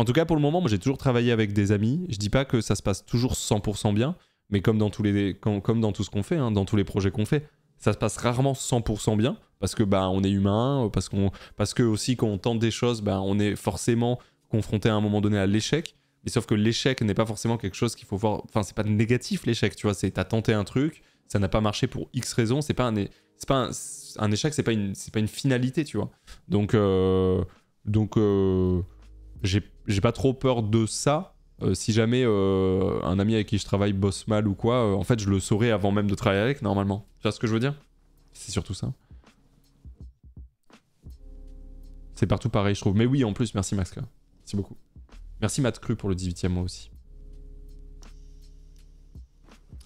En tout cas, pour le moment, moi j'ai toujours travaillé avec des amis. Je dis pas que ça se passe toujours 100% bien, mais comme dans, comme dans tout ce qu'on fait, hein, dans tous les projets qu'on fait, ça se passe rarement 100% bien, parce que bah, on est humain, parce que aussi quand on tente des choses, bah, on est forcément confronté à un moment donné à l'échec. Mais sauf que l'échec n'est pas forcément quelque chose qu'il faut voir. Enfin, c'est pas négatif l'échec, tu vois. C'est t'as tenté un truc, ça n'a pas marché pour X raisons. C'est pas un échec, c'est pas une finalité, tu vois. Donc j'ai pas trop peur de ça. Si jamais un ami avec qui je travaille bosse mal ou quoi, en fait, je le saurais avant même de travailler avec, normalement. Tu vois ce que je veux dire? C'est surtout ça. C'est partout pareil, je trouve. Mais oui, en plus, merci Max. Merci beaucoup. Merci Matt Cru pour le 18e mois aussi.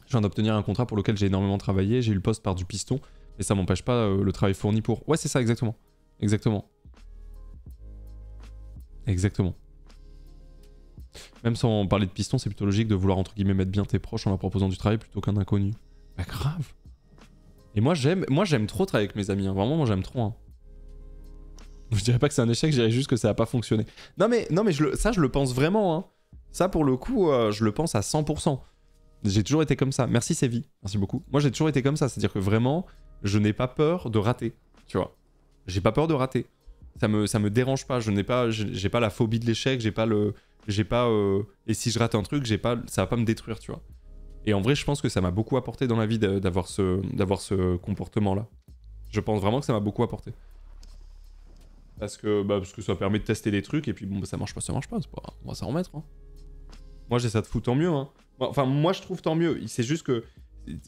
Je viens d'obtenir un contrat pour lequel j'ai énormément travaillé. J'ai eu le poste par du piston. Mais ça m'empêche pas le travail fourni pour... Ouais, c'est ça, exactement. Exactement. Exactement. Même sans parler de piston, c'est plutôt logique de vouloir entre guillemets mettre bien tes proches en leur proposant du travail plutôt qu'un inconnu. Bah grave. Et moi j'aime trop travailler avec mes amis, hein. Vraiment moi j'aime trop. Hein. Je dirais pas que c'est un échec, je dirais juste que ça a pas fonctionné. Non mais ça je le pense vraiment. Hein. Ça pour le coup je le pense à 100%. J'ai toujours été comme ça. Merci Sévi, merci beaucoup. Moi j'ai toujours été comme ça, c'est-à-dire que vraiment je n'ai pas peur de rater. Tu vois. J'ai pas peur de rater. Ça me dérange pas, j'ai pas la phobie de l'échec, et si je rate un truc, ça va pas me détruire, tu vois. Et en vrai, je pense que ça m'a beaucoup apporté dans la vie d'avoir ce comportement-là. Je pense vraiment que ça m'a beaucoup apporté. Parce que ça permet de tester des trucs, et puis bon, bah, ça marche pas, on va s'en remettre. Hein. Moi, j'ai ça de fou, tant mieux. Hein. Enfin, moi, je trouve tant mieux. C'est juste que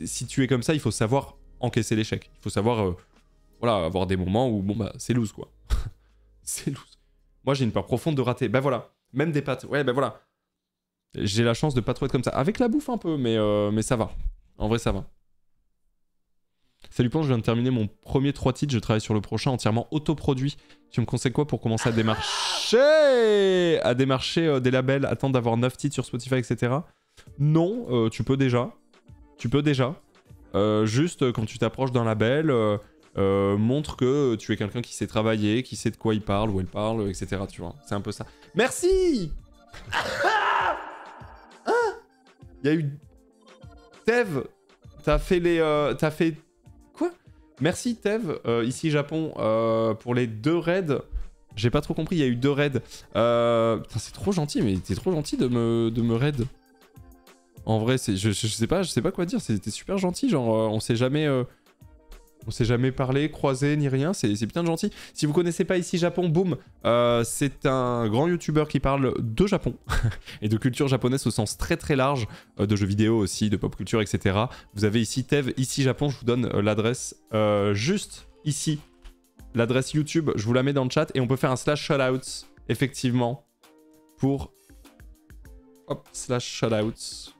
si tu es comme ça, il faut savoir encaisser l'échec. Il faut savoir voilà, avoir des moments où, bon, bah, c'est loose, quoi. C'est loose. Moi, j'ai une peur profonde de rater. Bah voilà. Même des pâtes. Ouais, bah voilà. J'ai la chance de pas trop être comme ça. Avec la bouffe un peu, mais ça va. En vrai, ça va. Salut Ponce, je viens de terminer mon premier 3 titres. Je travaille sur le prochain entièrement autoproduit. Tu me conseilles quoi pour commencer à démarcher des labels, attendre d'avoir 9 titres sur Spotify, etc. Non, tu peux déjà. Juste, quand tu t'approches d'un label... montre que tu es quelqu'un qui sait travailler, qui sait de quoi il parle, où elle parle, etc. Tu vois, c'est un peu ça. Merci. Il y a eu Tev, t'as fait quoi? Merci Tev, ici Japon, pour les 2 raids. J'ai pas trop compris, il y a eu 2 raids. Putain, c'est trop gentil, mais t'es trop gentil de me raid. En vrai, je sais pas quoi dire, c'était super gentil, genre on s'est jamais parlé, croisé, ni rien, c'est putain de gentil. Si vous connaissez pas ici Japon, boum, c'est un grand youtubeur qui parle de Japon et de culture japonaise au sens très très large, de jeux vidéo aussi, de pop culture, etc. Vous avez ici Tev, ici Japon, je vous donne l'adresse juste ici, l'adresse YouTube, je vous la mets dans le chat et on peut faire un slash shoutouts, effectivement, pour... Hop, slash shoutouts.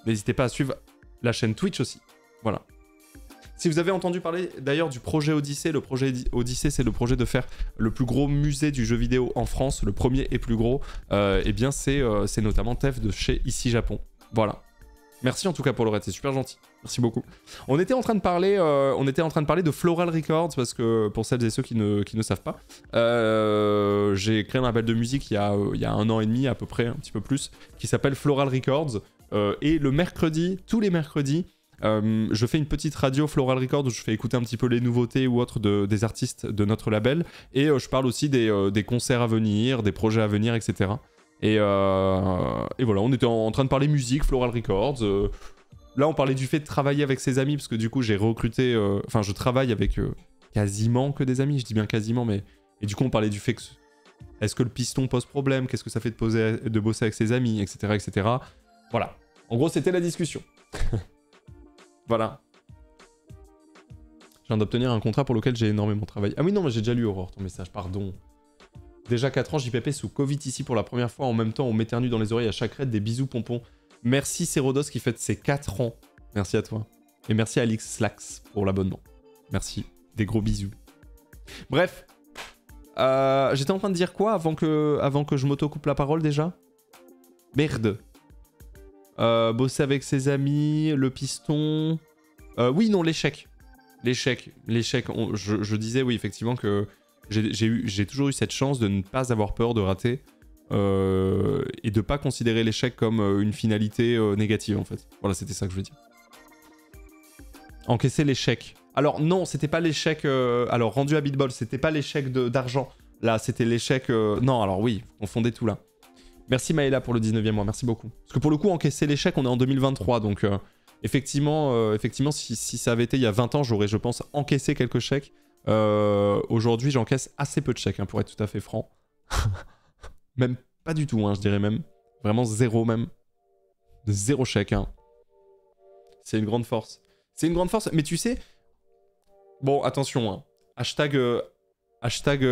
N'hésitez pas à suivre la chaîne Twitch aussi, voilà. Si vous avez entendu parler d'ailleurs du projet Odyssée, le projet Odyssée, c'est le projet de faire le plus gros musée du jeu vidéo en France, le premier et plus gros, et bien c'est notamment Tev de chez Ici Japon. Voilà. Merci en tout cas pour le raid, c'est super gentil. Merci beaucoup. On était en train de parler de Floral Records, parce que pour celles et ceux qui ne savent pas, j'ai créé un label de musique il y a 1 an et demi à peu près, un petit peu plus, qui s'appelle Floral Records, et le mercredi, tous les mercredis, je fais une petite radio Floral Records où je fais écouter un petit peu les nouveautés ou autres des artistes de notre label, et je parle aussi des concerts à venir, des projets à venir, etc. Et voilà, on était en train de parler musique, Floral Records. Là, on parlait du fait de travailler avec ses amis, parce que du coup, j'ai recruté... Enfin, je travaille avec quasiment que des amis, je dis bien quasiment, mais... Et du coup, on parlait du fait que... Est-ce que le piston pose problème? Qu'est-ce que ça fait de bosser avec ses amis, etc., etc. Voilà. En gros, c'était la discussion. Voilà. Je viens d'obtenir un contrat pour lequel j'ai énormément travaillé. Ah oui, non, mais j'ai déjà lu Aurore, ton message, pardon. Déjà 4 ans, JPP sous Covid ici pour la première fois. En même temps, on m'éternue dans les oreilles à chaque raid. Des bisous, pompons. Merci Cérodos qui fête ses 4 ans. Merci à toi. Et merci à Alix Slax pour l'abonnement. Merci. Des gros bisous. Bref. J'étais en train de dire quoi avant que je m'auto-coupe la parole déjà? Merde. Bosser avec ses amis, le piston... oui, non, l'échec. L'échec. Je disais, oui, effectivement, que j'ai toujours eu cette chance de ne pas avoir peur de rater. et de pas considérer l'échec comme une finalité négative en fait. Voilà, c'était ça que je voulais dire. Encaisser l'échec. Alors non, c'était pas l'échec... alors rendu à Beatball, c'était pas l'échec d'argent. Là, c'était l'échec... Non, alors oui, on fondait tout là. Merci Maëla pour le 19e mois, merci beaucoup. Parce que pour le coup, encaisser l'échec, on est en 2023, donc effectivement, si ça avait été il y a 20 ans, j'aurais, je pense, encaissé quelques chèques. Aujourd'hui, j'encaisse assez peu de chèques, hein, pour être tout à fait franc. Même pas du tout, hein, je dirais même. Vraiment zéro même. De zéro chèque. Hein. C'est une grande force. C'est une grande force, mais tu sais... Bon, attention, hein. Hashtag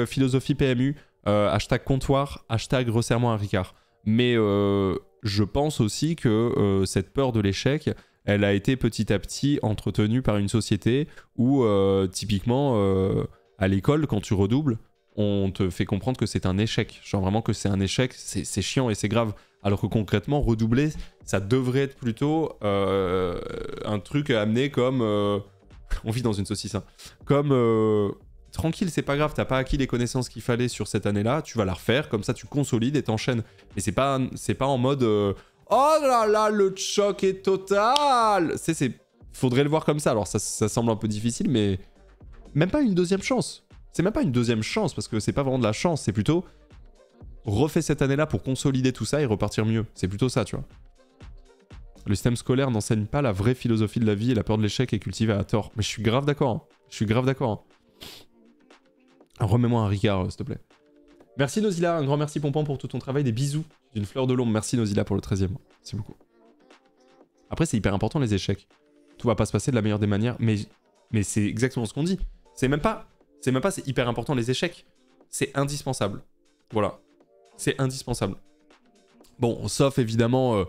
philosophie PMU, hashtag comptoir, hashtag resserrement à Ricard. Mais je pense aussi que cette peur de l'échec, elle a été petit à petit entretenue par une société où, typiquement, à l'école, quand tu redoubles, on te fait comprendre que c'est un échec. Genre vraiment que c'est un échec, c'est chiant et c'est grave. Alors que concrètement, redoubler, ça devrait être plutôt un truc à amener comme... on vit dans une saucisse, hein. Comme... tranquille, c'est pas grave, t'as pas acquis les connaissances qu'il fallait sur cette année-là, tu vas la refaire, comme ça tu consolides et t'enchaînes. Mais c'est pas en mode... oh là là, le choc est total. Faudrait le voir comme ça. Alors ça semble un peu difficile, mais... Même pas une deuxième chance. C'est même pas une deuxième chance, parce que c'est pas vraiment de la chance, c'est plutôt... refais cette année-là pour consolider tout ça et repartir mieux. C'est plutôt ça, tu vois. Le système scolaire n'enseigne pas la vraie philosophie de la vie et la peur de l'échec est cultivée à tort. Mais je suis grave d'accord. Hein. Je suis grave d'accord. Hein. Remets-moi un Ricard, s'il te plaît. Merci Nozilla, un grand merci Pompon pour tout ton travail. Des bisous d'une fleur de l'ombre. Merci Nozilla pour le 13e. Merci beaucoup. Après, c'est hyper important les échecs. Tout va pas se passer de la meilleure des manières, mais c'est exactement ce qu'on dit. C'est même pas c'est hyper important les échecs. C'est indispensable. Voilà. C'est indispensable. Bon, sauf évidemment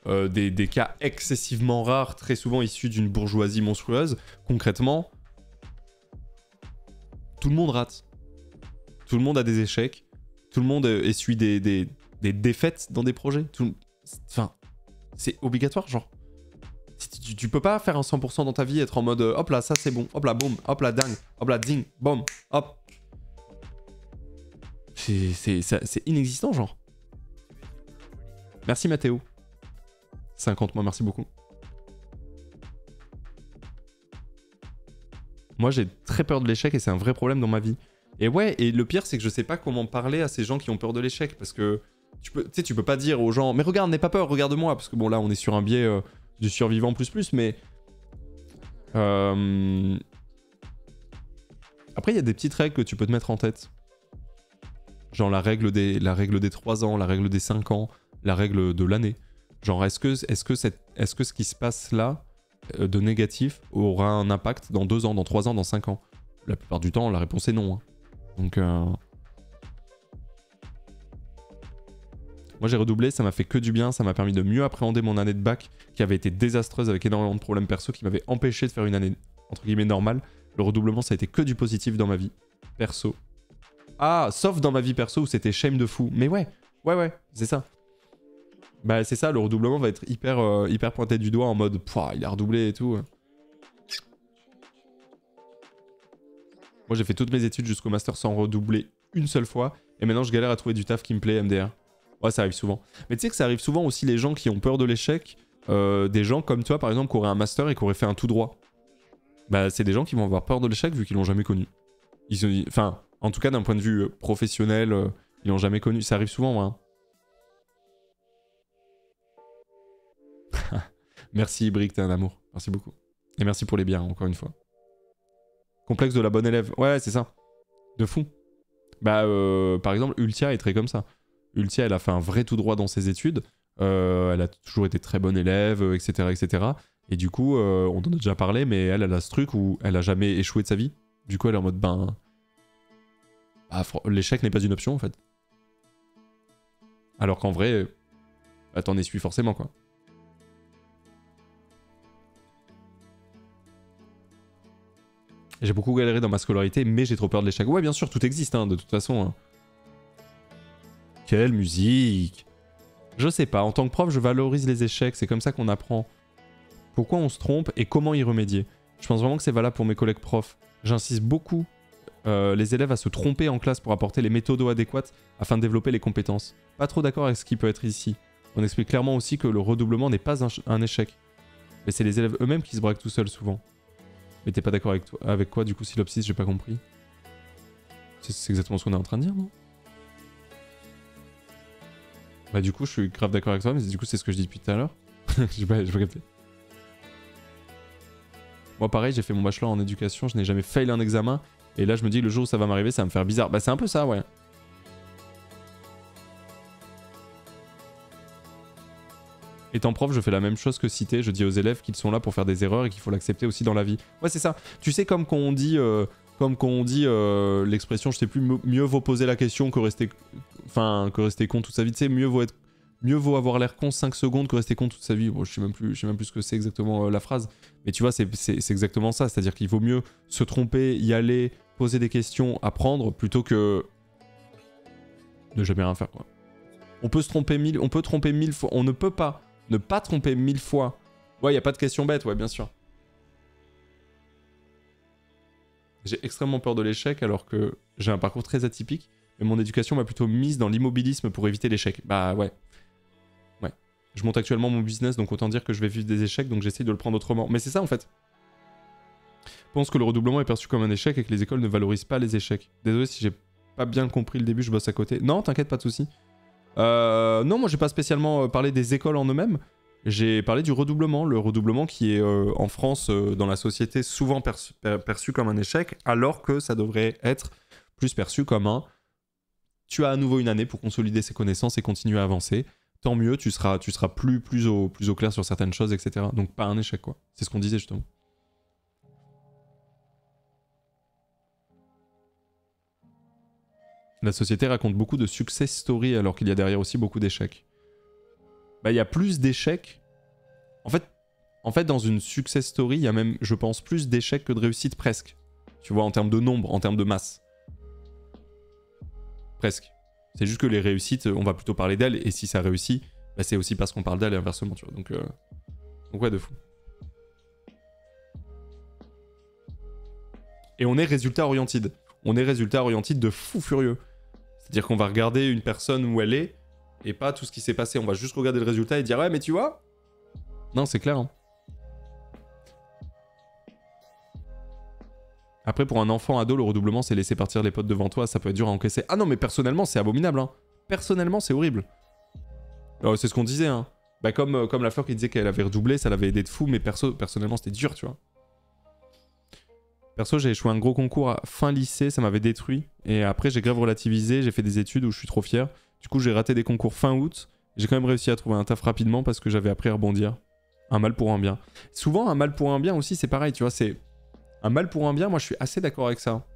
des cas excessivement rares, très souvent issus d'une bourgeoisie monstrueuse. Concrètement, tout le monde rate. Tout le monde a des échecs. Tout le monde essuie des défaites dans des projets. Enfin, c'est obligatoire, genre. Tu peux pas faire un 100% dans ta vie, être en mode hop là, ça c'est bon, hop là, boum, hop là, dingue, hop là, ding, boum, hop. C'est inexistant, genre. Merci Mathéo. 50 mois, merci beaucoup. Moi j'ai très peur de l'échec et c'est un vrai problème dans ma vie. Et ouais, et le pire c'est que je sais pas comment parler à ces gens qui ont peur de l'échec parce que tu peux pas dire aux gens mais regarde, n'aie pas peur, regarde-moi, parce que bon là on est sur un biais du survivant plus, mais après il y a des petites règles que tu peux te mettre en tête. Genre la règle des 3 ans, la règle des 5 ans, la règle de l'année. Genre est-ce que ce qui se passe là de négatif aura un impact dans 2 ans, dans 3 ans, dans 5 ans? La plupart du temps la réponse est non. Hein. Donc moi j'ai redoublé, ça m'a fait que du bien, ça m'a permis de mieux appréhender mon année de bac qui avait été désastreuse avec énormément de problèmes perso qui m'avaient empêché de faire une année entre guillemets normale. Le redoublement ça a été que du positif dans ma vie perso. Ah, sauf dans ma vie perso où c'était shame de fou. Mais ouais, c'est ça. Bah c'est ça, le redoublement va être hyper pointé du doigt en mode il a redoublé et tout. Moi j'ai fait toutes mes études jusqu'au master sans redoubler une seule fois et maintenant je galère à trouver du taf qui me plaît, MDR. Ouais, ça arrive souvent. Mais tu sais que ça arrive souvent aussi les gens qui ont peur de l'échec, des gens comme toi par exemple qui auraient un master et qui auraient fait un tout droit. Bah c'est des gens qui vont avoir peur de l'échec vu qu'ils l'ont jamais connu. Enfin, en tout cas d'un point de vue professionnel, ils l'ont jamais connu. Ça arrive souvent, moi. Hein. Merci Brick, t'es un amour. Merci beaucoup. Et merci pour les biens, encore une fois. Complexe de la bonne élève. Ouais, c'est ça. De fou. Bah, par exemple, Ultia est très comme ça. Ultia, elle a fait un vrai tout droit dans ses études. Elle a toujours été très bonne élève, etc., etc. Et du coup, on en a déjà parlé, mais elle a ce truc où elle a jamais échoué de sa vie. Du coup, elle est en mode, l'échec n'est pas une option, en fait. Alors qu'en vrai, t'en essuies forcément, quoi. J'ai beaucoup galéré dans ma scolarité, mais j'ai trop peur de l'échec. Ouais, bien sûr, tout existe, hein, de toute façon. Hein. Quelle musique! Je sais pas, en tant que prof, je valorise les échecs, c'est comme ça qu'on apprend. Pourquoi on se trompe et comment y remédier? Je pense vraiment que c'est valable pour mes collègues profs. J'insiste beaucoup les élèves à se tromper en classe pour apporter les méthodes adéquates afin de développer les compétences. Pas trop d'accord avec ce qui peut être ici. On explique clairement aussi que le redoublement n'est pas un échec. Mais c'est les élèves eux-mêmes qui se braquent tout seuls souvent. Mais t'es pas d'accord avec quoi du coup, Synopsis? J'ai pas compris. C'est exactement ce qu'on est en train de dire, non? Bah du coup, je suis grave d'accord avec toi, mais du coup, c'est ce que je dis depuis tout à l'heure. J'ai pas capté. Moi, pareil, j'ai fait mon bachelor en éducation, je n'ai jamais fail un examen. Et là, je me dis, le jour où ça va m'arriver, ça va me faire bizarre. Bah c'est un peu ça, ouais. Étant prof, je fais la même chose que citer. Je dis aux élèves qu'ils sont là pour faire des erreurs et qu'il faut l'accepter aussi dans la vie. Ouais, c'est ça. Tu sais, comme quand on dit, l'expression, je sais plus, mieux vaut poser la question que rester, con toute sa vie. Tu sais, mieux vaut avoir l'air con 5 secondes que rester con toute sa vie. Bon, je sais même plus ce que c'est exactement la phrase. Mais tu vois, c'est exactement ça. C'est-à-dire qu'il vaut mieux se tromper, y aller, poser des questions, apprendre, plutôt que ne jamais rien faire, quoi. On peut tromper 1000 fois. On ne peut pas ne pas tromper 1000 fois. Ouais, y a pas de question bête, ouais, bien sûr. J'ai extrêmement peur de l'échec alors que j'ai un parcours très atypique. Mais mon éducation m'a plutôt mise dans l'immobilisme pour éviter l'échec. Bah ouais. Ouais. Je monte actuellement mon business, donc autant dire que je vais vivre des échecs, donc j'essaye de le prendre autrement. Mais c'est ça en fait. Je pense que le redoublement est perçu comme un échec et que les écoles ne valorisent pas les échecs. Désolé si j'ai pas bien compris le début, je bosse à côté. Non, t'inquiète, pas de soucis. Non, moi j'ai pas spécialement parlé des écoles en eux-mêmes. J'ai parlé du redoublement. Le redoublement qui est en France, dans la société, souvent perçu comme un échec, alors que ça devrait être plus perçu comme un... Tu as à nouveau une année pour consolider ses connaissances et continuer à avancer. Tant mieux, tu seras plus au clair sur certaines choses, etc. Donc pas un échec, quoi. C'est ce qu'on disait justement. La société raconte beaucoup de success stories alors qu'il y a derrière aussi beaucoup d'échecs. Bah, il y a plus d'échecs. En fait, dans une success story, il y a même, je pense, plus d'échecs que de réussites presque. Tu vois, en termes de nombre, en termes de masse. Presque. C'est juste que les réussites, on va plutôt parler d'elles, et si ça réussit, bah, c'est aussi parce qu'on parle d'elles et inversement, tu vois. Donc ouais, de fou. Et on est résultat oriented. On est résultat oriented de fou furieux. C'est-à-dire qu'on va regarder une personne où elle est, et pas tout ce qui s'est passé. On va juste regarder le résultat et dire « Ouais, mais tu vois ?» Non, c'est clair. Hein. Après, pour un enfant ado, le redoublement, c'est laisser partir les potes devant toi. Ça peut être dur à encaisser. Ah non, mais personnellement, c'est abominable. Hein. Personnellement, c'est horrible. C'est ce qu'on disait. Hein. Bah, comme la fleur qui disait qu'elle avait redoublé, ça l'avait aidé de fou. Mais personnellement, c'était dur, tu vois. Perso, j'ai échoué un gros concours à fin lycée, ça m'avait détruit. Et après, j'ai grave relativisé, j'ai fait des études où je suis trop fier. Du coup, j'ai raté des concours fin août. J'ai quand même réussi à trouver un taf rapidement parce que j'avais appris à rebondir. Un mal pour un bien. Souvent, un mal pour un bien aussi, c'est pareil, tu vois, c'est... Un mal pour un bien, moi, je suis assez d'accord avec ça.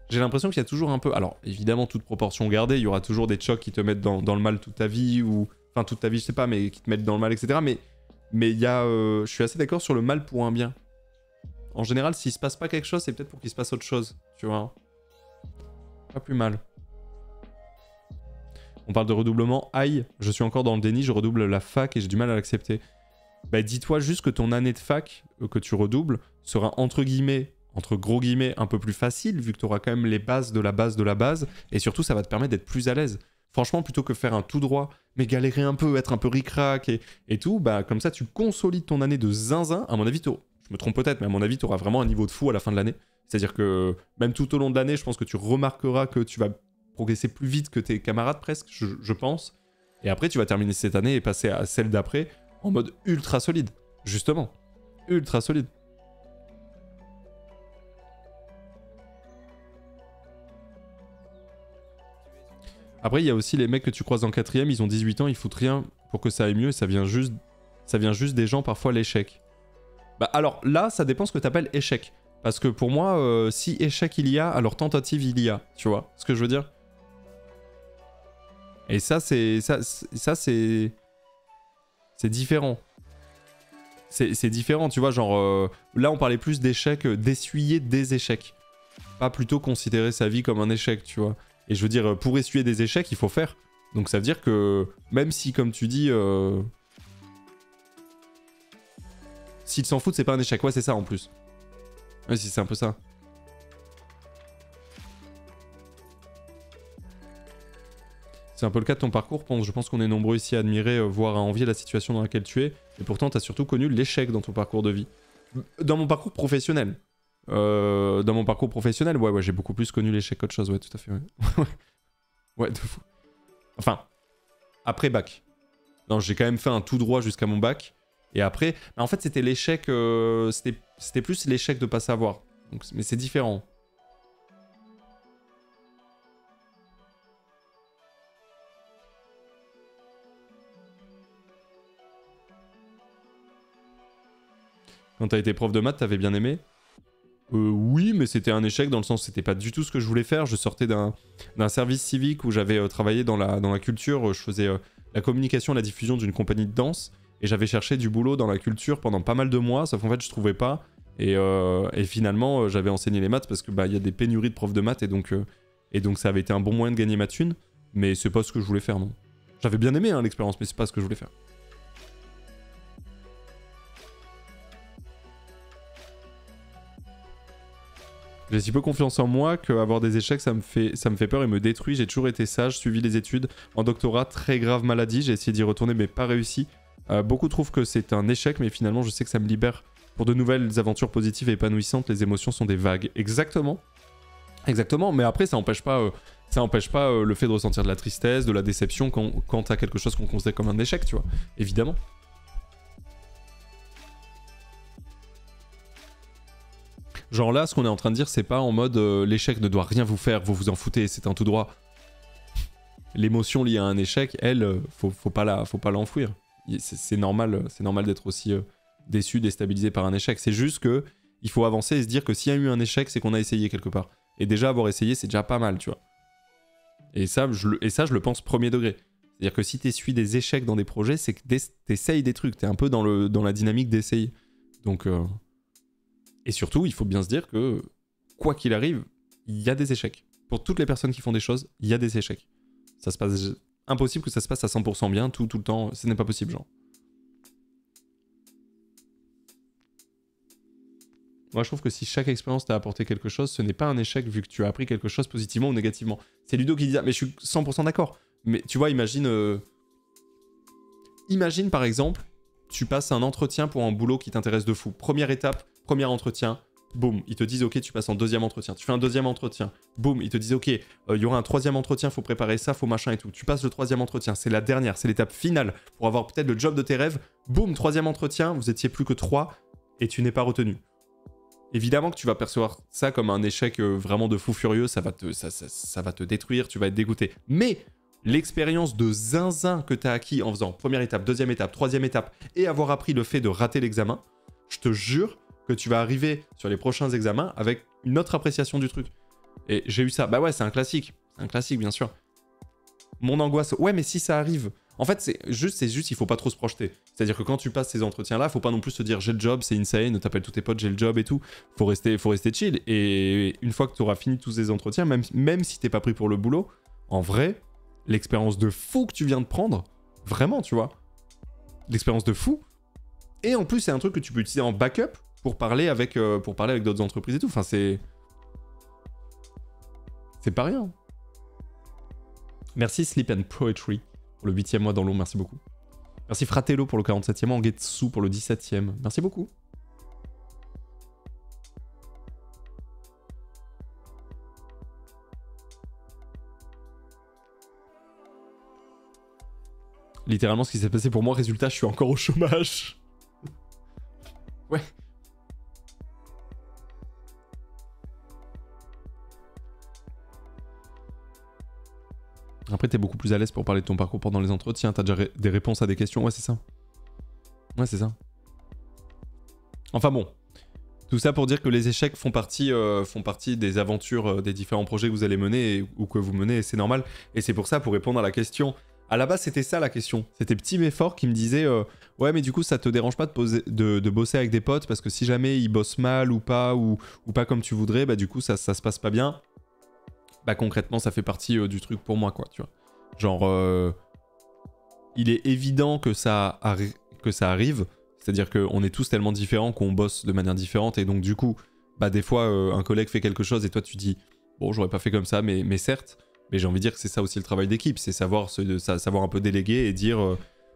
J'ai l'impression qu'il y a toujours un peu... Alors, évidemment, toute proportion gardée, il y aura toujours des chocs qui te mettent dans le mal toute ta vie, ou... Enfin, toute ta vie, je sais pas, mais qui te mettent dans le mal, etc. Mais il y a... Je suis assez d'accord sur le mal pour un bien. En général, s'il se passe pas quelque chose, c'est peut-être pour qu'il se passe autre chose, tu vois. Pas plus mal. On parle de redoublement. Aïe, je suis encore dans le déni, je redouble la fac et j'ai du mal à l'accepter. Bah dis-toi juste que ton année de fac que tu redoubles sera entre gros guillemets, un peu plus facile, vu que tu auras quand même les bases de la base de la base, et surtout ça va te permettre d'être plus à l'aise. Franchement, plutôt que faire un tout droit, mais galérer un peu, être un peu ric-rac et tout, bah comme ça tu consolides ton année de zinzin, à mon avis, je me trompe peut-être, mais à mon avis, tu auras vraiment un niveau de fou à la fin de l'année. C'est-à-dire que même tout au long de l'année, je pense que tu remarqueras que tu vas progresser plus vite que tes camarades presque, je pense. Et après, tu vas terminer cette année et passer à celle d'après en mode ultra solide. Justement. Ultra solide. Après, il y a aussi les mecs que tu croises en 4ème, ils ont 18 ans, ils foutent rien pour que ça aille mieux et ça vient juste des gens, parfois, l'échec. Bah alors là, ça dépend ce que t'appelles échec. Parce que pour moi, si échec il y a, alors tentative il y a. Tu vois ce que je veux dire? Et ça, c'est différent. C'est différent, tu vois, genre... là, on parlait plus d'échecs, d'essuyer des échecs. Pas plutôt considérer sa vie comme un échec, tu vois. Et je veux dire, pour essuyer des échecs, il faut faire. Donc ça veut dire que, même si, comme tu dis... S'ils s'en foutent, c'est pas un échec. Ouais, c'est ça en plus. Ouais, si c'est un peu ça. C'est un peu le cas de ton parcours, Ponce. Je pense qu'on est nombreux ici à admirer, voire à envier la situation dans laquelle tu es. Et pourtant, tu as surtout connu l'échec dans ton parcours de vie. Dans mon parcours professionnel. Ouais, j'ai beaucoup plus connu l'échec qu'autre chose, ouais, tout à fait. Ouais, ouais, de fou. Enfin, après bac. Non, j'ai quand même fait un tout droit jusqu'à mon bac. Et après, en fait, c'était l'échec... c'était plus l'échec de pas savoir. Donc, mais c'est différent. Quand t'as été prof de maths, t'avais bien aimé? Oui, mais c'était un échec dans le sens où c'était pas du tout ce que je voulais faire. Je sortais d'un service civique où j'avais travaillé dans la culture. Je faisais la communication et la diffusion d'une compagnie de danse. Et j'avais cherché du boulot dans la culture pendant pas mal de mois, sauf qu'en fait je trouvais pas. Et finalement j'avais enseigné les maths parce que y a des pénuries de profs de maths et donc ça avait été un bon moyen de gagner ma thune. Mais c'est pas ce que je voulais faire, non. J'avais bien aimé l'expérience, mais c'est pas ce que je voulais faire. J'ai si peu confiance en moi qu'avoir des échecs, ça me fait peur et me détruit. J'ai toujours été sage, suivi les études. En doctorat, très grave maladie. J'ai essayé d'y retourner, mais pas réussi. Beaucoup trouvent que c'est un échec, mais finalement, je sais que ça me libère pour de nouvelles aventures positives et épanouissantes. Les émotions sont des vagues. Exactement. Exactement, mais après, ça n'empêche pas le fait de ressentir de la tristesse, de la déception quand t'as quelque chose qu'on considère comme un échec, tu vois. Évidemment. Genre là, ce qu'on est en train de dire, c'est pas en mode l'échec ne doit rien vous faire, vous vous en foutez, c'est un tout droit. L'émotion liée à un échec, elle, faut pas l'enfouir. C'est normal d'être aussi déçu, déstabilisé par un échec. C'est juste que il faut avancer et se dire que s'il y a eu un échec, c'est qu'on a essayé quelque part. Et déjà avoir essayé, c'est déjà pas mal, tu vois. Et ça, je le pense premier degré. C'est-à-dire que si t'essuies des échecs dans des projets, c'est que t'essayes des trucs. T'es un peu dans la dynamique d'essayer. Donc... Et surtout, il faut bien se dire que, quoi qu'il arrive, il y a des échecs. Pour toutes les personnes qui font des choses, il y a des échecs. Ça se passe... Impossible que ça se passe à 100% bien, tout le temps. Ce n'est pas possible, genre. Moi, je trouve que si chaque expérience t'a apporté quelque chose, ce n'est pas un échec vu que tu as appris quelque chose positivement ou négativement. C'est Ludo qui dit ça, mais je suis 100% d'accord. Mais tu vois, imagine, par exemple, tu passes un entretien pour un boulot qui t'intéresse de fou. Première étape, premier entretien, boum, ils te disent ok, tu passes en deuxième entretien. Tu fais un deuxième entretien, boum, ils te disent ok, il y aura un troisième entretien, faut préparer ça, faut machin et tout. Tu passes le troisième entretien, c'est la dernière, c'est l'étape finale pour avoir peut-être le job de tes rêves. Boum, troisième entretien, vous étiez plus que 3 et tu n'es pas retenu. Évidemment que tu vas percevoir ça comme un échec vraiment de fou furieux, ça va te détruire, tu vas être dégoûté. Mais l'expérience de zinzin que tu as acquis en faisant première étape, deuxième étape, troisième étape et avoir appris le fait de rater l'examen, je te jure que tu vas arriver sur les prochains examens avec une autre appréciation du truc. Et j'ai eu ça. Bah ouais, c'est un classique. C'est un classique, bien sûr. Mon angoisse... Ouais, mais si ça arrive... En fait, c'est juste, il faut pas trop se projeter. C'est-à-dire que quand tu passes ces entretiens-là, faut pas non plus se dire j'ai le job, c'est insane, t'appelles tous tes potes, j'ai le job et tout. Faut rester chill. Et une fois que tu auras fini tous ces entretiens, même si t'es pas pris pour le boulot, en vrai, l'expérience de fou que tu viens de prendre, vraiment, tu vois, l'expérience de fou. Et en plus, c'est un truc que tu peux utiliser en backup pour parler avec d'autres entreprises et tout. Enfin, c'est pas rien. Merci Sleep and Poetry pour le 8e mois dans l'eau, merci beaucoup. Merci Fratello pour le 47e mois, Angetsu pour le 17e. Merci beaucoup. Littéralement, ce qui s'est passé pour moi, résultat, je suis encore au chômage. Ouais. Après, t'es beaucoup plus à l'aise pour parler de ton parcours pendant les entretiens. T'as déjà des réponses à des questions. Ouais, c'est ça. Ouais, c'est ça. Enfin bon. Tout ça pour dire que les échecs font partie des aventures des différents projets que vous allez mener ou que vous menez, et c'est normal. Et c'est pour ça, pour répondre à la question... À la base, c'était ça la question. C'était Petit mais fort qui me disait ouais, mais du coup, ça te dérange pas de bosser avec des potes parce que si jamais ils bossent mal ou pas comme tu voudrais, bah du coup, ça se passe pas bien. Bah concrètement, ça fait partie du truc pour moi, quoi, tu vois. Genre, il est évident que ça arrive. C'est-à-dire qu'on est tous tellement différents qu'on bosse de manière différente et donc du coup, bah des fois, un collègue fait quelque chose et toi tu dis bon, j'aurais pas fait comme ça, mais certes. Mais j'ai envie de dire que c'est ça aussi le travail d'équipe, c'est savoir un peu déléguer et dire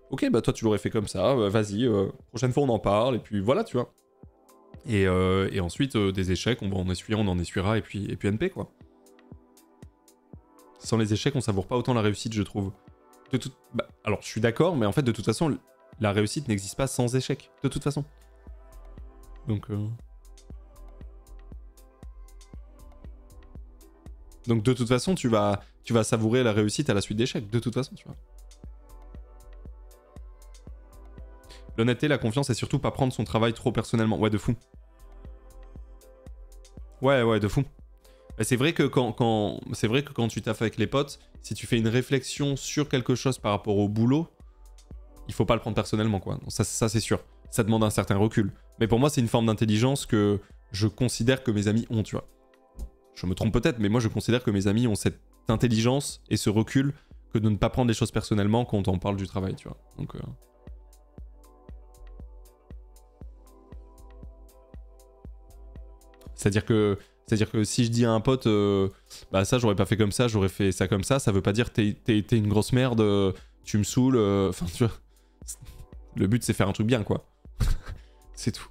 ok, bah toi tu l'aurais fait comme ça, vas-y, prochaine fois on en parle, et puis voilà, tu vois. Et ensuite, des échecs, on va en essuyer, on en essuiera, et puis NP, quoi. Sans les échecs, on savoure pas autant la réussite, je trouve. Alors, je suis d'accord, mais en fait, de toute façon, la réussite n'existe pas sans échec, de toute façon. Donc, de toute façon, tu vas savourer la réussite à la suite d'échecs, de toute façon, tu vois. L'honnêteté, la confiance, et surtout pas prendre son travail trop personnellement. Ouais, de fou. Ouais, de fou. C'est vrai que quand tu taffes avec les potes, si tu fais une réflexion sur quelque chose par rapport au boulot, il faut pas le prendre personnellement, quoi. Ça c'est sûr. Ça demande un certain recul. Mais pour moi, c'est une forme d'intelligence que je considère que mes amis ont, tu vois. Je me trompe peut-être, mais moi, je considère que mes amis ont cette intelligence et ce recul que de ne pas prendre les choses personnellement quand on parle du travail, tu vois. Donc... C'est-à-dire que si je dis à un pote, bah ça j'aurais pas fait comme ça, j'aurais fait ça comme ça veut pas dire t'es une grosse merde, tu me saoules, enfin tu vois. Le but c'est faire un truc bien, quoi. C'est tout.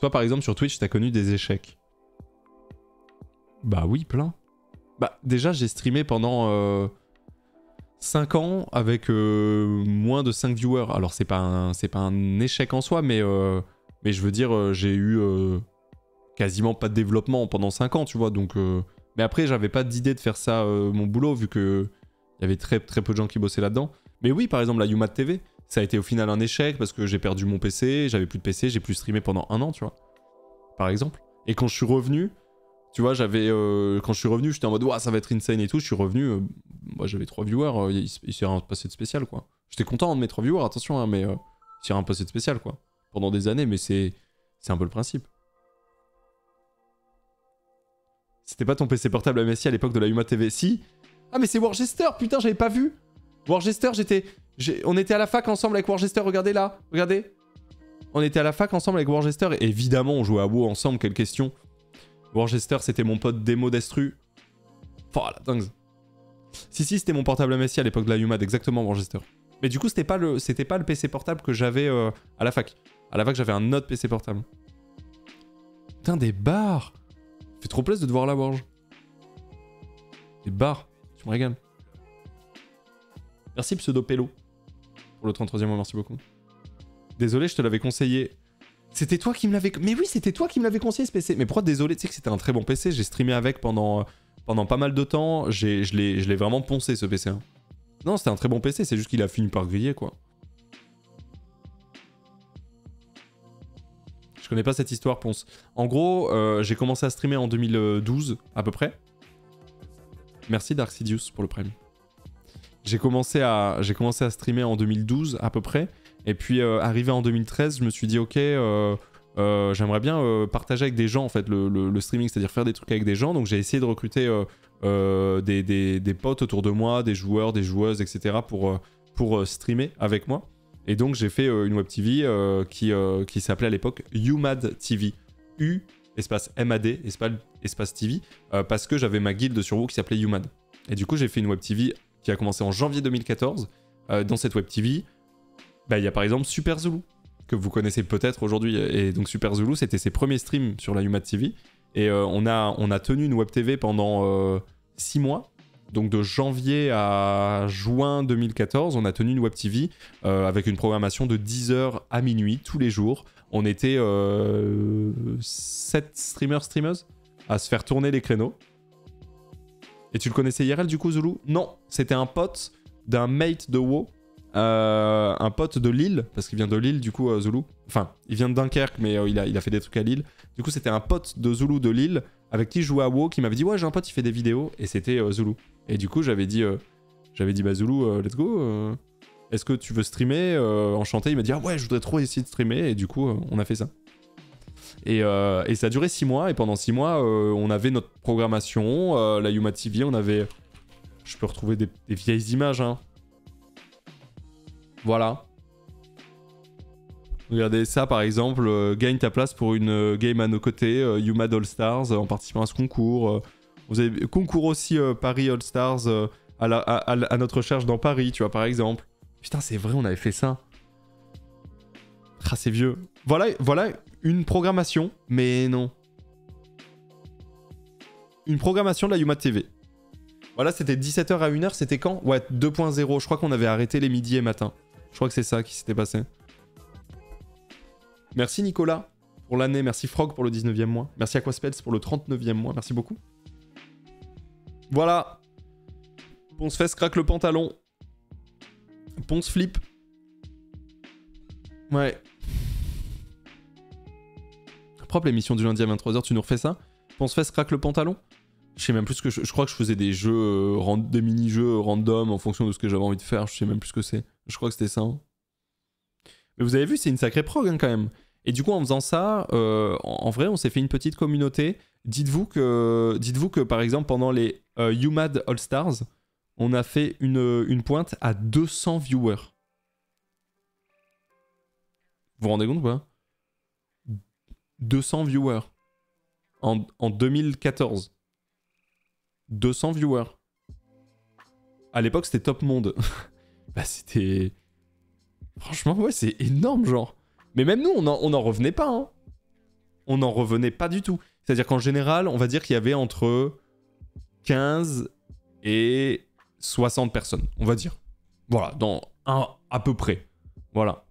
Toi par exemple sur Twitch t'as connu des échecs? Bah oui, plein. Bah déjà j'ai streamé pendant 5 ans avec moins de 5 viewers. Alors c'est pas un échec en soi, mais je veux dire, j'ai eu quasiment pas de développement pendant 5 ans, tu vois. Donc, mais après, j'avais pas d'idée de faire ça mon boulot, vu que il y avait très peu de gens qui bossaient là-dedans. Mais oui, par exemple, la Yuma TV, ça a été au final un échec parce que j'ai perdu mon PC, j'avais plus de PC, j'ai plus streamé pendant 1 an, tu vois. Par exemple. Et quand je suis revenu, tu vois, quand je suis revenu, j'étais en mode, ouah, ça va être insane et tout. Je suis revenu, moi j'avais 3 viewers, il s'est rien passé de spécial, quoi. J'étais content de mes 3 viewers, attention, hein, mais il s'est rien passé de spécial, quoi. Pendant des années, mais c'est un peu le principe. C'était pas ton PC portable à Messi à l'époque de la Yuma TV? Si. Ah, mais c'est Warchester, putain, j'avais pas vu. Warchester, on était à la fac ensemble avec Warchester, regardez là, regardez. On était à la fac ensemble avec Warchester, et évidemment, on jouait à WoW ensemble, quelle question. Warchester, c'était mon pote démo d'Estru. Oh la dingue. Si, c'était mon portable à Messi à l'époque de la Yuma, exactement, Warchester. Mais du coup, c'était pas le PC portable que j'avais à la fac. À la fac, j'avais un autre PC portable. Putain, des bars. Ça fait trop plaisir de te voir là, Warge. Des bars. Tu me régales. Merci Pseudo Pello. Pour le 33e mois, merci beaucoup. Désolé, je te l'avais conseillé. C'était toi qui me l'avais... Mais oui, c'était toi qui me l'avais conseillé, ce PC. Mais pourquoi désolé? Tu sais que c'était un très bon PC. J'ai streamé avec pendant pas mal de temps. Je l'ai vraiment poncé, ce PC. Hein. Non, c'était un très bon PC. C'est juste qu'il a fini par griller, quoi. Je connais pas cette histoire, Ponce. En gros, j'ai commencé à streamer en 2012, à peu près. Merci Dark Sidious pour le prime. J'ai commencé à streamer en 2012, à peu près. Et puis, arrivé en 2013, je me suis dit, ok, j'aimerais bien partager avec des gens, en fait, le streaming, c'est-à-dire faire des trucs avec des gens. Donc, j'ai essayé de recruter des potes autour de moi, des joueurs, des joueuses, etc. pour streamer avec moi. Et donc, j'ai fait une web TV qui s'appelait à l'époque UMAD TV. U, espace MAD, espace TV, parce que j'avais ma guilde sur WoW qui s'appelait UMAD. Et du coup, j'ai fait une web TV qui a commencé en janvier 2014. Dans cette web TV, il y a par exemple Super Zulu, que vous connaissez peut-être aujourd'hui. Et donc, Super Zulu, c'était ses premiers streams sur la UMAD TV. Et on a tenu une web TV pendant 6 mois. Donc de janvier à juin 2014, on a tenu une web TV avec une programmation de 10h à minuit tous les jours. On était 7 streameuses à se faire tourner les créneaux. Et tu le connaissais IRL du coup, Zulu? Non, c'était un pote d'un mate de WoW, un pote de Lille, parce qu'il vient de Lille du coup, Zulu. Enfin, il vient de Dunkerque, mais il a fait des trucs à Lille. Du coup, c'était un pote de Zulu de Lille avec qui je jouais à WoW, qui m'avait dit ouais, j'ai un pote, il fait des vidéos, et c'était Zulu. Et du coup, j'avais dit bah Zulu, let's go. Est-ce que tu veux streamer enchanté, il m'a dit ah ouais, je voudrais trop essayer de streamer, et du coup, on a fait ça. Et ça a duré 6 mois, et pendant 6 mois, on avait notre programmation, la Yuma TV, on avait... Je peux retrouver des vieilles images, hein. Voilà. Regardez ça par exemple, gagne ta place pour une game à nos côtés, UMAD All Stars, en participant à ce concours. Vous avez concours aussi Paris All Stars à notre recherche dans Paris, tu vois, par exemple. Putain, c'est vrai, on avait fait ça. Ah, c'est vieux. Voilà une programmation, mais non. Une programmation de la UMAD TV. Voilà, c'était 17h à 1h, c'était quand? Ouais, 2.0. Je crois qu'on avait arrêté les midis et matins. Je crois que c'est ça qui s'était passé. Merci Nicolas pour l'année, merci Frog pour le 19e mois, merci Aquaspels pour le 39e mois, merci beaucoup. Voilà. Ponce fesse craque le pantalon. Ponce flip. Ouais. Propre l'émission du lundi à 23h, tu nous refais ça? Ponce fesse craque le pantalon? Je sais même plus ce que je crois que je faisais des jeux, des mini-jeux random en fonction de ce que j'avais envie de faire, je sais même plus ce que c'est. Je crois que c'était ça. Hein. Mais vous avez vu, c'est une sacrée prog hein, quand même. Et du coup, en faisant ça, en vrai, on s'est fait une petite communauté. Dites-vous que par exemple, pendant les UMAD All Stars, on a fait une pointe à 200 viewers. Vous vous rendez compte ou pas? 200 viewers. En 2014. 200 viewers. À l'époque, c'était top monde. Bah, c'était... Franchement, ouais, c'est énorme, genre. Mais même nous, on en revenait pas, hein. On n'en revenait pas du tout. C'est-à-dire qu'en général, on va dire qu'il y avait entre 15 et 60 personnes, on va dire. Voilà, à peu près. Voilà.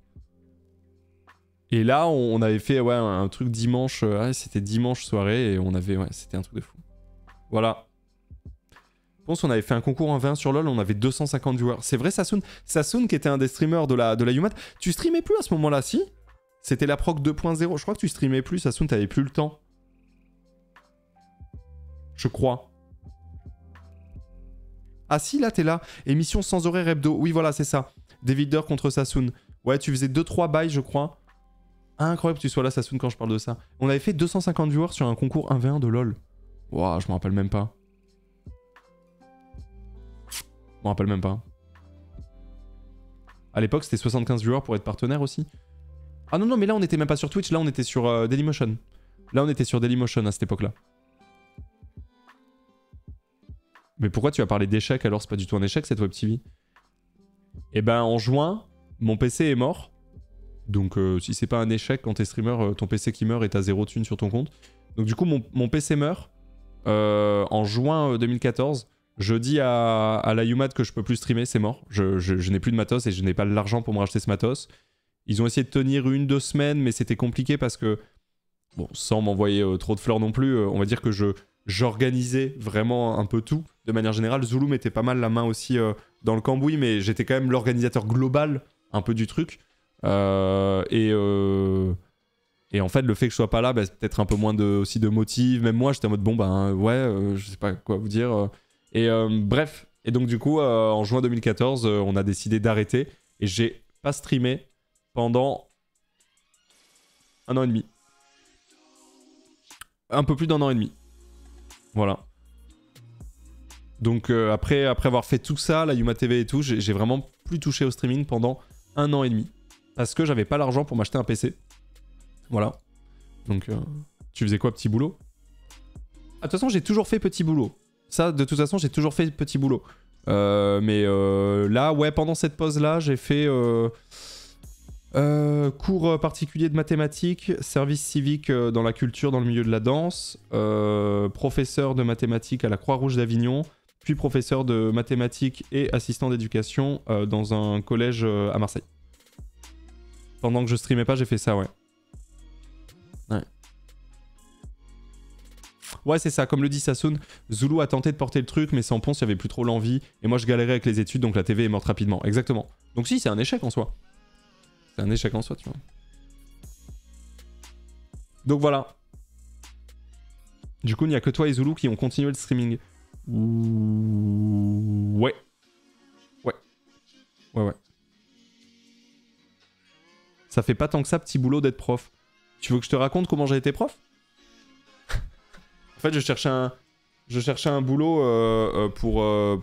Et là, on avait fait ouais, un truc dimanche. C'était dimanche soirée et on avait... Ouais, c'était un truc de fou. Voilà. Je pense qu'on avait fait un concours en 20 sur LoL, on avait 250 viewers. C'est vrai, Sassoon? Sassoon, qui était un des streamers de la UMAD. Tu streamais plus à ce moment-là, si? C'était la proc 2.0. Je crois que tu streamais plus, Sassoon, t'avais plus le temps. Je crois. Ah si, là, t'es là. Émission sans horaire hebdo. Oui, voilà, c'est ça. David contre Sassoon. Ouais, tu faisais 2-3 bails, je crois. Ah, incroyable que tu sois là, Sassoon, quand je parle de ça. On avait fait 250 viewers sur un concours 1v1 de LoL. Ouah, je me rappelle même pas. Je me rappelle même pas. À l'époque, c'était 75 viewers pour être partenaire aussi. Ah non, non, mais là, on était même pas sur Twitch. Là, on était sur Dailymotion. Là, on était sur Dailymotion à cette époque-là. Mais pourquoi tu as parlé d'échec alors? C'est pas du tout un échec, cette Web TV. Eh ben, en juin, mon PC est mort. Donc, si c'est pas un échec, quand t'es streamer, ton PC qui meurt et t'as 0 thune sur ton compte. Donc, du coup, mon PC meurt en juin 2014. Je dis à la UMAD que je peux plus streamer, c'est mort. Je n'ai plus de matos et je n'ai pas l'argent pour me racheter ce matos. Ils ont essayé de tenir 1-2 semaines, mais c'était compliqué parce que, bon, sans m'envoyer trop de fleurs non plus, on va dire que j'organisais vraiment un peu tout. De manière générale, Zulu mettait pas mal la main aussi dans le cambouis, mais j'étais quand même l'organisateur global un peu du truc. Et en fait, le fait que je sois pas là, bah, c'est peut-être un peu moins aussi de motive. Même moi, j'étais en mode, bon, bah ouais, je sais pas quoi vous dire. Bref, et donc du coup, en juin 2014, on a décidé d'arrêter. Et j'ai pas streamé pendant 1 an et demi. Un peu plus d'1 an et demi. Voilà. Donc après avoir fait tout ça, la Yuma TV et tout, j'ai vraiment plus touché au streaming pendant 1 an et demi. Parce que j'avais pas l'argent pour m'acheter un PC. Voilà. Donc tu faisais quoi, petit boulot? Ah, de toute façon, j'ai toujours fait petit boulot. Ça, de toute façon, j'ai toujours fait petit boulot. Mais là, ouais, pendant cette pause-là, j'ai fait cours particuliers de mathématiques, service civique dans la culture, dans le milieu de la danse, professeur de mathématiques à la Croix-Rouge d'Avignon, puis professeur de mathématiques et assistant d'éducation dans un collège à Marseille. Pendant que je streamais pas, j'ai fait ça, ouais. Ouais. Ouais, c'est ça, comme le dit Sassoon, Zulu a tenté de porter le truc, mais sans Ponce, il n'y avait plus trop l'envie. Et moi, je galérais avec les études, donc la TV est morte rapidement. Exactement. Donc si, c'est un échec en soi. C'est un échec en soi, tu vois. Donc voilà. Du coup, il n'y a que toi et Zulu qui ont continué le streaming. Ouais. Ouais. Ouais, ouais. Ça fait pas tant que ça, petit boulot d'être prof. Tu veux que je te raconte comment j'ai été prof? En fait, je cherchais un boulot pour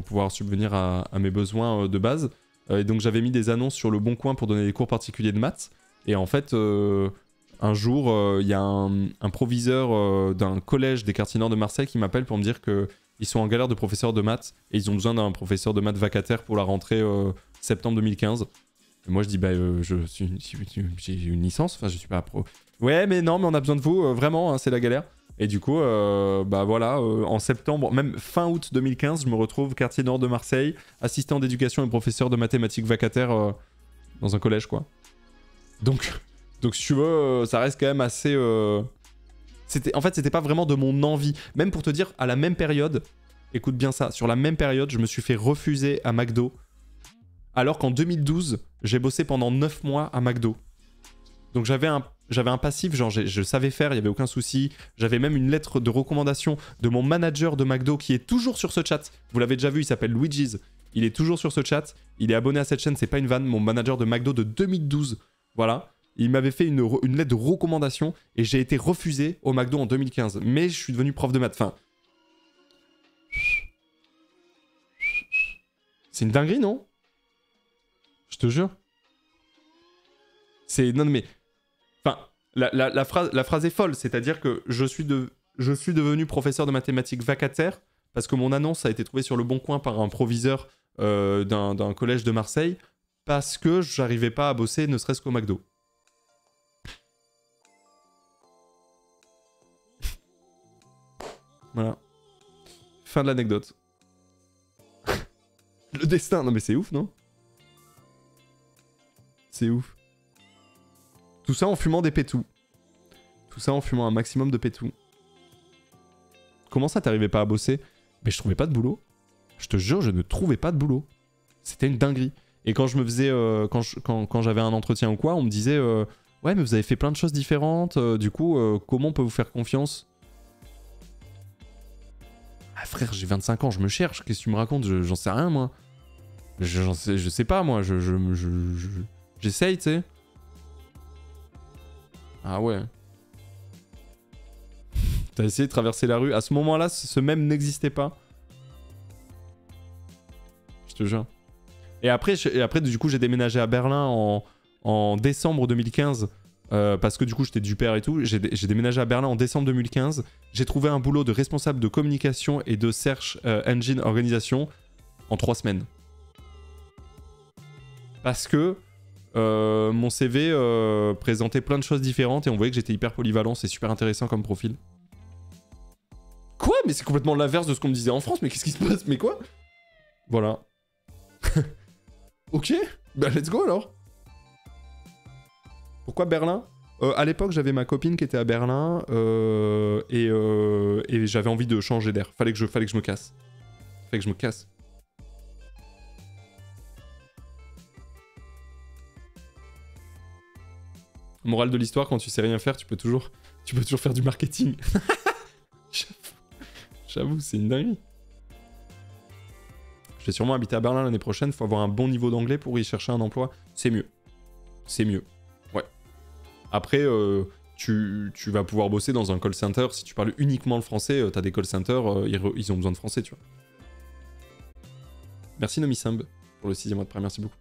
pouvoir subvenir à mes besoins de base. Et donc j'avais mis des annonces sur le Bon Coin pour donner des cours particuliers de maths. Et en fait, un jour, il y a un proviseur d'un collège des quartiers nord de Marseille qui m'appelle pour me dire qu'ils sont en galère de professeurs de maths et ils ont besoin d'un professeur de maths vacataire pour la rentrée septembre 2015. Et moi je dis j'ai une licence, enfin je suis pas pro. Ouais mais non mais on a besoin de vous, vraiment, hein, c'est la galère. Et du coup, voilà, en septembre, même fin août 2015, je me retrouve quartier nord de Marseille, assistant d'éducation et professeur de mathématiques vacataire dans un collège, quoi. Donc si tu veux, ça reste quand même assez... En fait, c'était pas vraiment de mon envie. Même pour te dire, à la même période, écoute bien ça, sur la même période, je me suis fait refuser à McDo. Alors qu'en 2012, j'ai bossé pendant 9 mois à McDo. Donc j'avais un passif, genre je savais faire, il n'y avait aucun souci. J'avais même une lettre de recommandation de mon manager de McDo qui est toujours sur ce chat. Vous l'avez déjà vu, il s'appelle Luigi's. Il est toujours sur ce chat. Il est abonné à cette chaîne, c'est pas une vanne. Mon manager de McDo de 2012. Voilà. Il m'avait fait une lettre de recommandation et j'ai été refusé au McDo en 2015. Mais je suis devenu prof de maths. Enfin... C'est une dinguerie, non? Je te jure. C'est... Non mais... Enfin, la phrase est folle. C'est-à-dire que je suis devenu professeur de mathématiques vacataire parce que mon annonce a été trouvée sur le Bon Coin par un proviseur d'un collège de Marseille parce que j'arrivais pas à bosser ne serait-ce qu'au McDo. Voilà. Fin de l'anecdote. Le destin. Non mais c'est ouf, non? C'est ouf. Tout ça en fumant des pétous. Tout ça en fumant un maximum de pétous. Comment ça t'arrivais pas à bosser? Mais je trouvais pas de boulot. Je te jure, je ne trouvais pas de boulot. C'était une dinguerie. Et quand je me faisais... quand j'avais un entretien ou quoi, on me disait... ouais, mais vous avez fait plein de choses différentes. Du coup, comment on peut vous faire confiance? Ah frère, j'ai 25 ans, je me cherche. Qu'est-ce que tu me racontes? J'en sais rien, moi. Je sais pas, moi. J'essaye, tu sais. Ah ouais. T'as essayé de traverser la rue. À ce moment-là, ce même n'existait pas. Je te jure. Et après du coup, j'ai déménagé à Berlin en décembre 2015. Parce que du coup, j'étais du père et tout. J'ai déménagé à Berlin en décembre 2015. J'ai trouvé un boulot de responsable de communication et de search engine organisation en 3 semaines. Parce que mon CV présentait plein de choses différentes et on voyait que j'étais hyper polyvalent. C'est super intéressant comme profil. Quoi? Mais c'est complètement l'inverse de ce qu'on me disait en France. Mais qu'est-ce qui se passe? Mais quoi? Voilà. Ok. Bah let's go alors. Pourquoi Berlin? À l'époque, j'avais ma copine qui était à Berlin et j'avais envie de changer d'air. Fallait que je me casse. Fallait que je me casse. Morale de l'histoire, quand tu sais rien faire, tu peux toujours faire du marketing. J'avoue, c'est une dinguerie. Je vais sûrement habiter à Berlin l'année prochaine. Faut avoir un bon niveau d'anglais pour y chercher un emploi. C'est mieux. C'est mieux. Ouais. Après, tu vas pouvoir bosser dans un call center. Si tu parles uniquement le français, t'as des call centers, ils ont besoin de français, tu vois. Merci Nomisamb pour le 6e mois de prêt. Merci beaucoup.